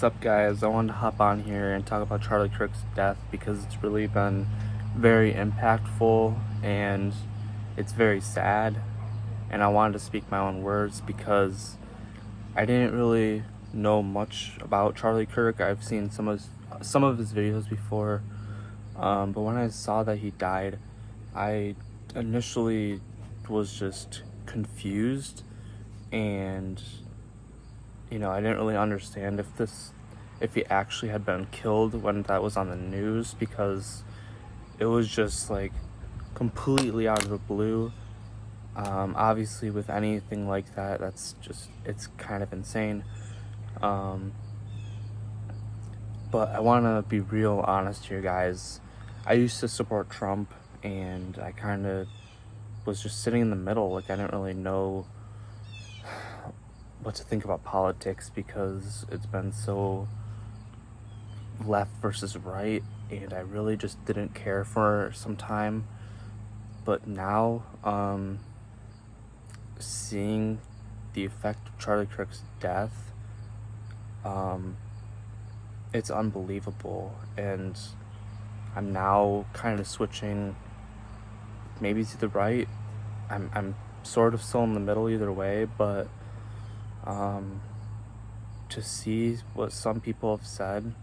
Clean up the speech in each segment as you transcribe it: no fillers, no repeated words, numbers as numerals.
What's up, guys? I wanted to hop on here and talk about Charlie Kirk's death because it's really been very impactful and it's very sad. And I wanted to speak my own words because I didn't really know much about Charlie Kirk. I've seen some of his videos before, but when I saw that he died, I initially was just confused, and I didn't really understand if he actually had been killed when that was on the news, because it was just like completely out of the blue. Obviously, with anything like that, it's kind of insane. Um, but I want to be real honest here, guys. I used to support Trump, and I kind of was just sitting in the middle. Like, I didn't really know what to think about politics because it's been so left versus right, and I really just didn't care for some time. But now, seeing the effect of Charlie Kirk's death, it's unbelievable, and I'm now kind of switching maybe to the right. I'm sort of still in the middle either way, but to see what some people have said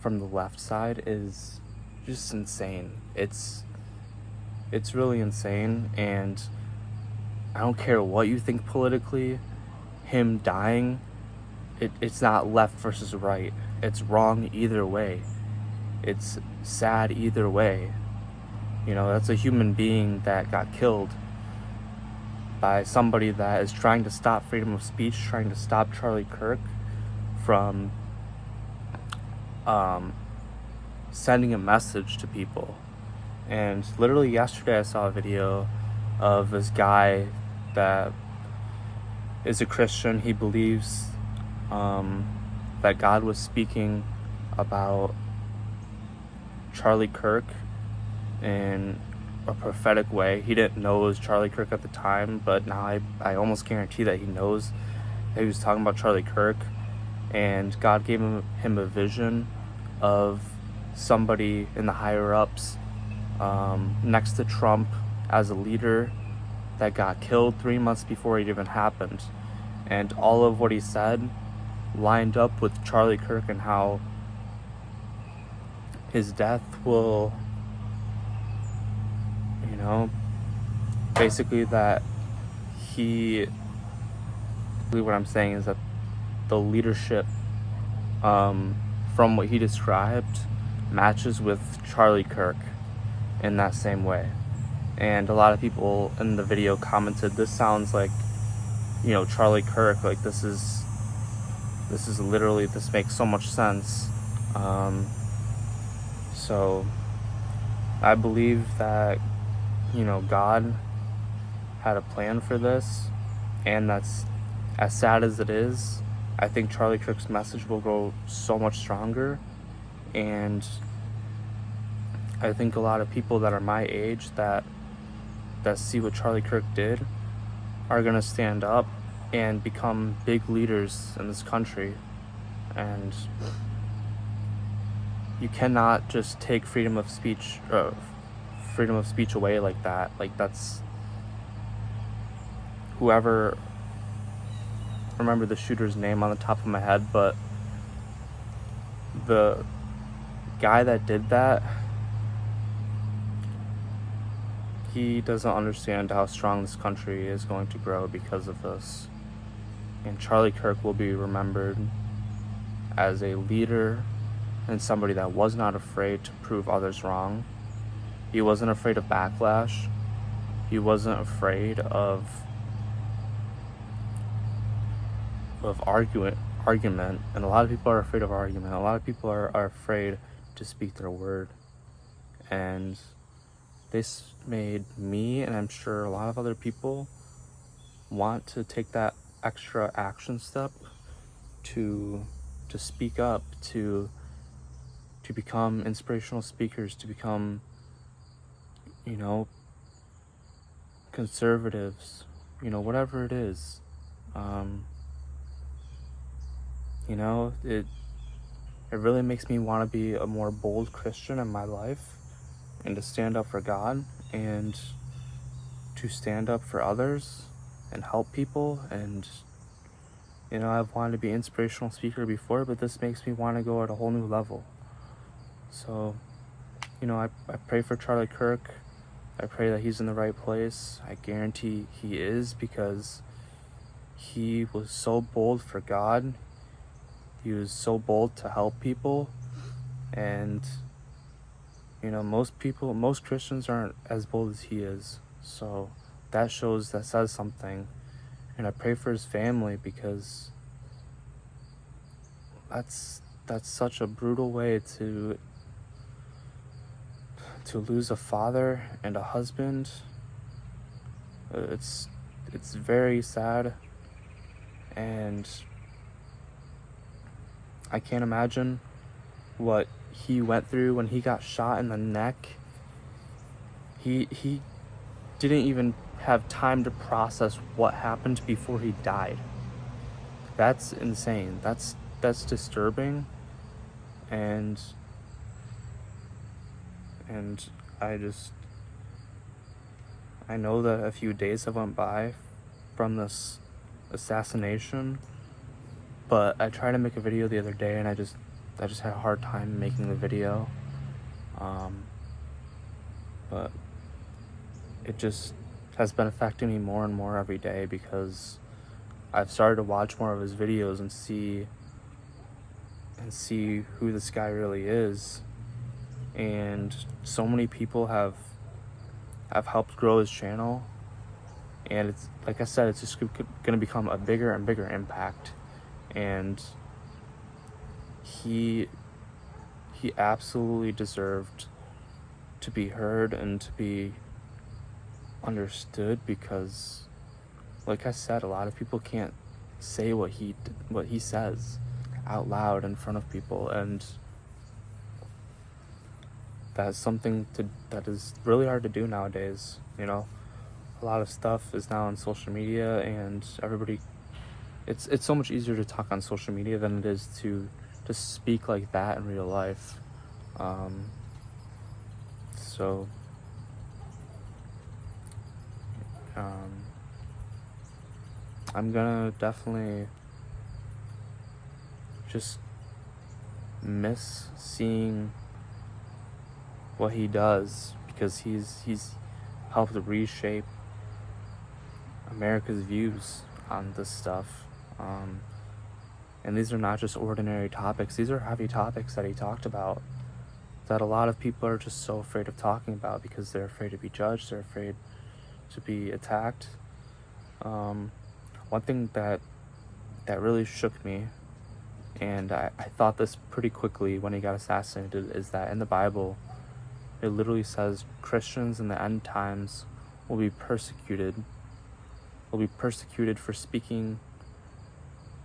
from the left side is just insane. It's really insane, and I don't care what you think politically. Him dying, it's not left versus right. It's wrong either way. It's sad either way. That's a human being that got killed by somebody that is trying to stop freedom of speech, trying to stop Charlie Kirk from sending a message to people. And literally yesterday I saw a video of this guy that is a Christian. He believes that God was speaking about Charlie Kirk in a prophetic way. He didn't know it was Charlie Kirk at the time, but now I almost guarantee that he knows that he was talking about Charlie Kirk. And God gave him a vision of somebody in the higher ups next to Trump as a leader that got killed 3 months before it even happened. And all of what he said lined up with Charlie Kirk and how his death will, basically that what I'm saying is that the leadership from what he described matches with Charlie Kirk in that same way. And a lot of people in the video commented, this sounds like, Charlie Kirk, like this is literally, this makes so much sense. So I believe that, God had a plan for this, and that's, as sad as it is, I think Charlie Kirk's message will go so much stronger. And I think a lot of people that are my age that see what Charlie Kirk did are going to stand up and become big leaders in this country. And you cannot just take freedom of speech away like that. Like, that's whoever, remember the shooter's name on the top of my head, but the guy that did that, he doesn't understand how strong this country is going to grow because of this. And Charlie Kirk will be remembered as a leader and somebody that was not afraid to prove others wrong. He wasn't afraid of backlash. He wasn't afraid of argument. And a lot of people are afraid of argument. A lot of people are afraid to speak their word. And this made me, and I'm sure a lot of other people, want to take that extra action step to speak up, to become inspirational speakers, to become, conservatives, whatever it is. it really makes me want to be a more bold Christian in my life and to stand up for God and to stand up for others and help people. And I've wanted to be an inspirational speaker before, but this makes me want to go at a whole new level. So I pray for Charlie Kirk. I pray that he's in the right place. I guarantee he is, because he was so bold for God. He was so bold to help people. And most Christians aren't as bold as he is. So that says something. And I pray for his family, because that's such a brutal way to lose a father and a husband. It's very sad, and I can't imagine what he went through when he got shot in the neck. He didn't even have time to process what happened before he died. That's insane. That's disturbing. And I know that a few days have went by from this assassination, but I tried to make a video the other day, and I just had a hard time making the video. But it just has been affecting me more and more every day, because I've started to watch more of his videos and see who this guy really is. And so many people have helped grow his channel, and it's, like I said, it's just gonna become a bigger and bigger impact. And he absolutely deserved to be heard and to be understood, because, like I said, a lot of people can't say what he says out loud in front of people, and that's something that is really hard to do nowadays. A lot of stuff is now on social media, and everybody, it's so much easier to talk on social media than it is to speak like that in real life. So I'm gonna definitely just miss seeing what he does, because he's helped reshape America's views on this stuff. And these are not just ordinary topics. These are heavy topics that he talked about, that a lot of people are just so afraid of talking about, because they're afraid to be judged, they're afraid to be attacked. One thing that really shook me, and I thought this pretty quickly when he got assassinated, is that in the Bible, it literally says Christians in the end times will be persecuted for speaking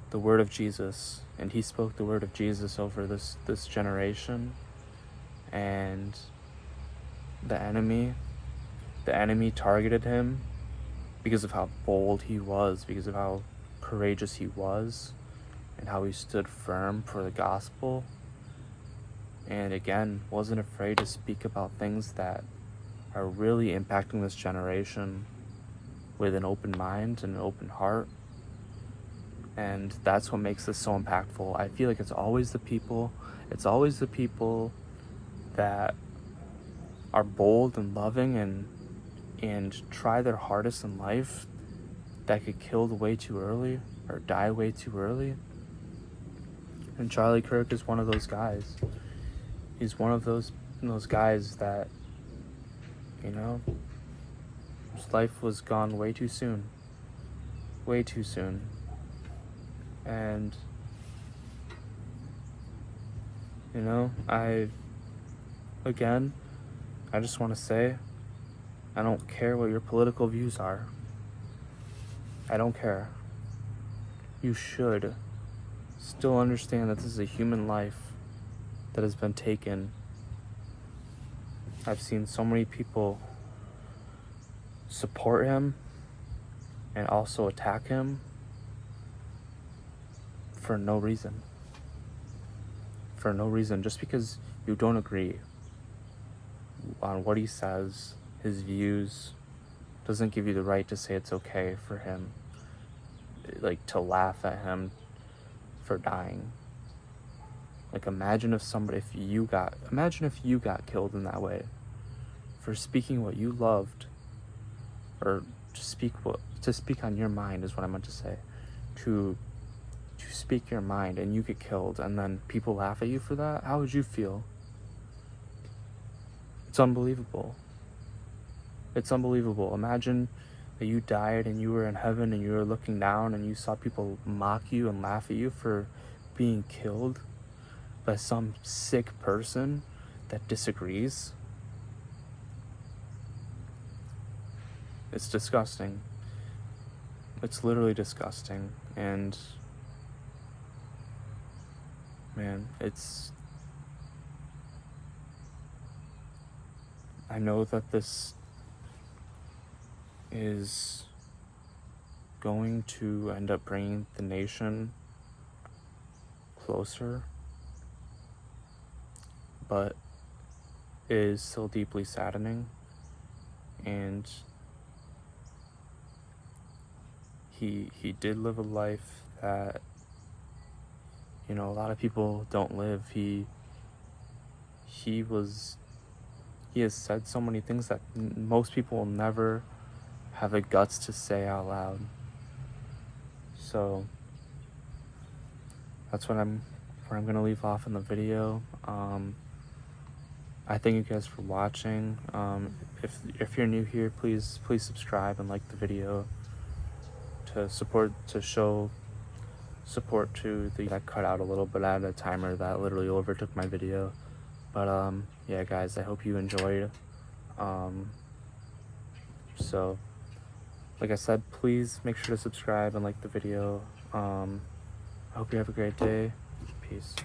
the word of Jesus. And he spoke the word of Jesus over this generation. And the enemy targeted him because of how bold he was, because of how courageous he was, and how he stood firm for the gospel. And again, wasn't afraid to speak about things that are really impacting this generation with an open mind and an open heart. And that's what makes this so impactful. I feel like it's always the people that are bold and loving and try their hardest in life that get killed way too early or die way too early. And Charlie Kirk is one of those guys. He's one of those guys that, his life was gone way too soon. Way too soon. And, I just want to say, I don't care what your political views are. I don't care. You should still understand that this is a human life that has been taken. I've seen so many people support him and also attack him for no reason. for no reason, just because you don't agree on what he says, his views, doesn't give you the right to say it's okay for him, like, to laugh at him for dying. Like, imagine if you got killed in that way for speaking what you loved, or to speak on your mind is what I meant to say. To speak your mind, and you get killed, and then people laugh at you for that. How would you feel? It's unbelievable. It's unbelievable. Imagine that you died and you were in heaven and you were looking down and you saw people mock you and laugh at you for being killed by some sick person that disagrees. It's disgusting. It's literally disgusting. And man, I know that this is going to end up bringing the nation closer, but it is still deeply saddening. And he did live a life that, you know, a lot of people don't live. He has said so many things that most people will never have the guts to say out loud. So that's where I'm gonna leave off in the video. I thank you guys for watching. If you're new here, please subscribe and like the video to show support to the that cut out a little bit. I had a timer that literally overtook my video. But yeah, guys, I hope you enjoyed. So like I said, please make sure to subscribe and like the video. I hope you have a great day. Peace.